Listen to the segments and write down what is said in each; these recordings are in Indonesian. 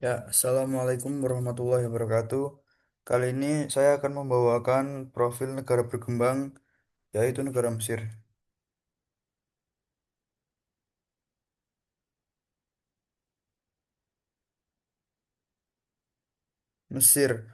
Ya, Assalamualaikum warahmatullahi wabarakatuh. Kali ini saya akan membawakan profil negara berkembang, yaitu negara Mesir. Mesir.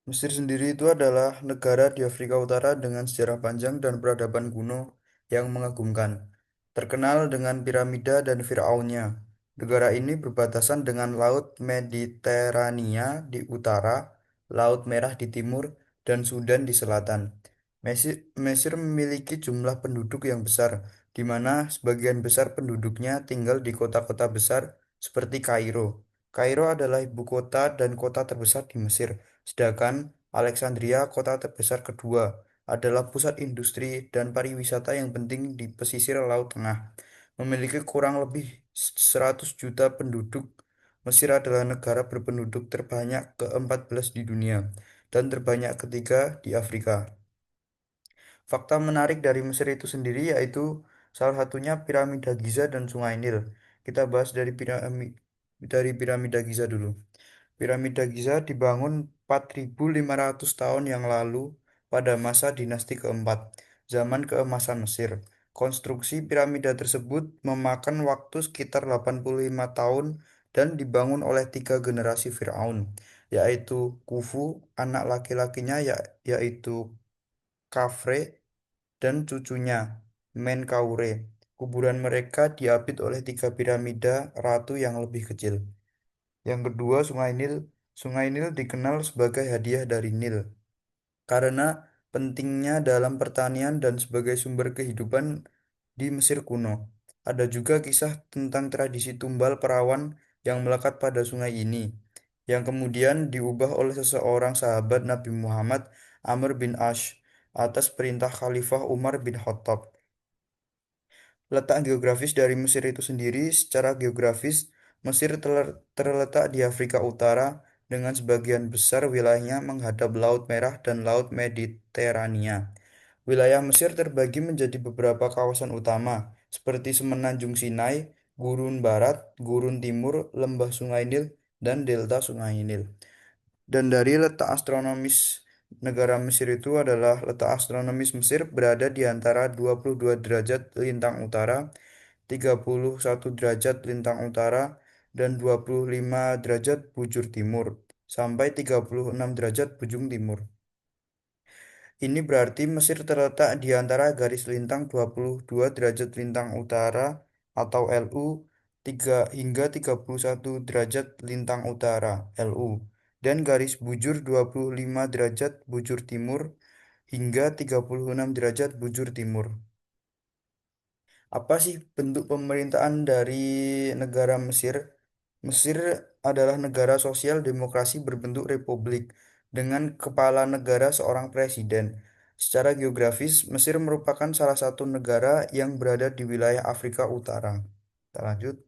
Mesir sendiri itu adalah negara di Afrika Utara dengan sejarah panjang dan peradaban kuno yang mengagumkan. Terkenal dengan piramida dan Firaunnya. Negara ini berbatasan dengan Laut Mediterania di utara, Laut Merah di timur, dan Sudan di selatan. Mesir memiliki jumlah penduduk yang besar, di mana sebagian besar penduduknya tinggal di kota-kota besar seperti Kairo. Kairo adalah ibu kota dan kota terbesar di Mesir. Sedangkan Alexandria, kota terbesar kedua, adalah pusat industri dan pariwisata yang penting di pesisir Laut Tengah. Memiliki kurang lebih 100 juta penduduk, Mesir adalah negara berpenduduk terbanyak ke-14 di dunia dan terbanyak ketiga di Afrika. Fakta menarik dari Mesir itu sendiri yaitu salah satunya piramida Giza dan Sungai Nil. Kita bahas dari piramida Giza dulu. Piramida Giza dibangun 4.500 tahun yang lalu pada masa dinasti keempat, zaman keemasan Mesir. Konstruksi piramida tersebut memakan waktu sekitar 85 tahun dan dibangun oleh tiga generasi Firaun, yaitu Khufu, anak laki-lakinya yaitu Khafre, dan cucunya Menkaure. Kuburan mereka diapit oleh tiga piramida ratu yang lebih kecil. Yang kedua, Sungai Nil. Sungai Nil dikenal sebagai hadiah dari Nil karena pentingnya dalam pertanian dan sebagai sumber kehidupan di Mesir kuno. Ada juga kisah tentang tradisi tumbal perawan yang melekat pada sungai ini, yang kemudian diubah oleh seseorang sahabat Nabi Muhammad, Amr bin Ash, atas perintah Khalifah Umar bin Khattab. Letak geografis dari Mesir itu sendiri, secara geografis, Mesir terletak di Afrika Utara dengan sebagian besar wilayahnya menghadap Laut Merah dan Laut Mediterania. Wilayah Mesir terbagi menjadi beberapa kawasan utama, seperti Semenanjung Sinai, Gurun Barat, Gurun Timur, Lembah Sungai Nil, dan Delta Sungai Nil. Dan dari letak astronomis negara Mesir itu adalah letak astronomis Mesir berada di antara 22 derajat lintang utara, 31 derajat lintang utara, dan 25 derajat bujur timur, sampai 36 derajat bujung timur. Ini berarti Mesir terletak di antara garis lintang 22 derajat lintang utara atau LU 3 hingga 31 derajat lintang utara LU dan garis bujur 25 derajat bujur timur hingga 36 derajat bujur timur. Apa sih bentuk pemerintahan dari negara Mesir? Mesir adalah negara sosial demokrasi berbentuk republik dengan kepala negara seorang presiden. Secara geografis, Mesir merupakan salah satu negara yang berada di wilayah Afrika Utara. Kita lanjut.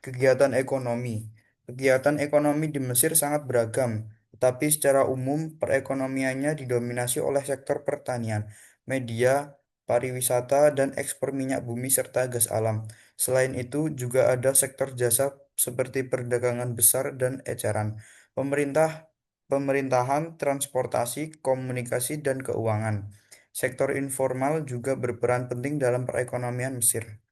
Kegiatan ekonomi. Kegiatan ekonomi di Mesir sangat beragam, tetapi secara umum perekonomiannya didominasi oleh sektor pertanian, media, pariwisata, dan ekspor minyak bumi serta gas alam. Selain itu, juga ada sektor jasa seperti perdagangan besar dan eceran, pemerintahan, transportasi, komunikasi, dan keuangan. Sektor informal juga berperan penting dalam perekonomian Mesir.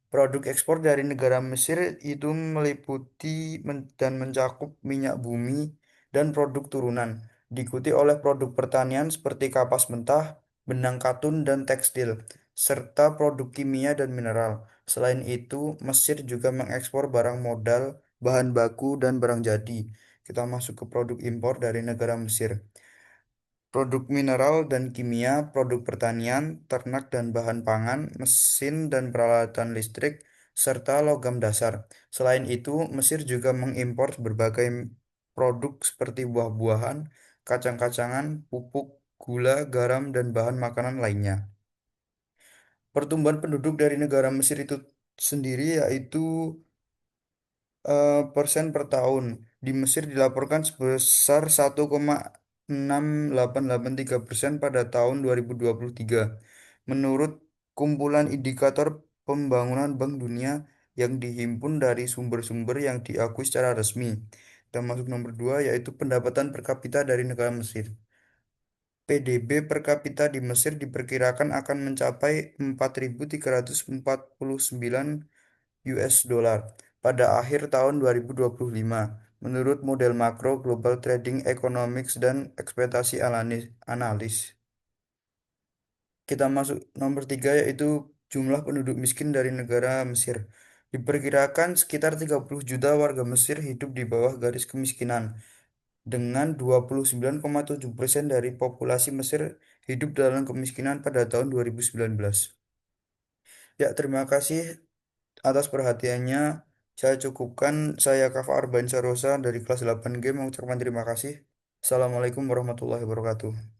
Produk ekspor dari negara Mesir itu meliputi dan mencakup minyak bumi dan produk turunan, diikuti oleh produk pertanian seperti kapas mentah, benang katun, dan tekstil, serta produk kimia dan mineral. Selain itu, Mesir juga mengekspor barang modal, bahan baku, dan barang jadi. Kita masuk ke produk impor dari negara Mesir. Produk mineral dan kimia, produk pertanian, ternak dan bahan pangan, mesin dan peralatan listrik, serta logam dasar. Selain itu, Mesir juga mengimpor berbagai produk seperti buah-buahan, kacang-kacangan, pupuk, gula, garam, dan bahan makanan lainnya. Pertumbuhan penduduk dari negara Mesir itu sendiri yaitu persen per tahun. Di Mesir dilaporkan sebesar 1,6883% pada tahun 2023. Menurut kumpulan indikator pembangunan Bank Dunia, yang dihimpun dari sumber-sumber yang diakui secara resmi. Kita masuk nomor 2 yaitu pendapatan per kapita dari negara Mesir. PDB per kapita di Mesir diperkirakan akan mencapai 4.349 US dollar pada akhir tahun 2025 menurut model makro Global Trading Economics dan ekspektasi analis. Kita masuk nomor 3 yaitu jumlah penduduk miskin dari negara Mesir. Diperkirakan sekitar 30 juta warga Mesir hidup di bawah garis kemiskinan dengan 29,7% dari populasi Mesir hidup dalam kemiskinan pada tahun 2019. Ya, terima kasih atas perhatiannya. Saya cukupkan. Saya Kava Arbain Sarosa dari kelas 8G mengucapkan terima kasih. Assalamualaikum warahmatullahi wabarakatuh.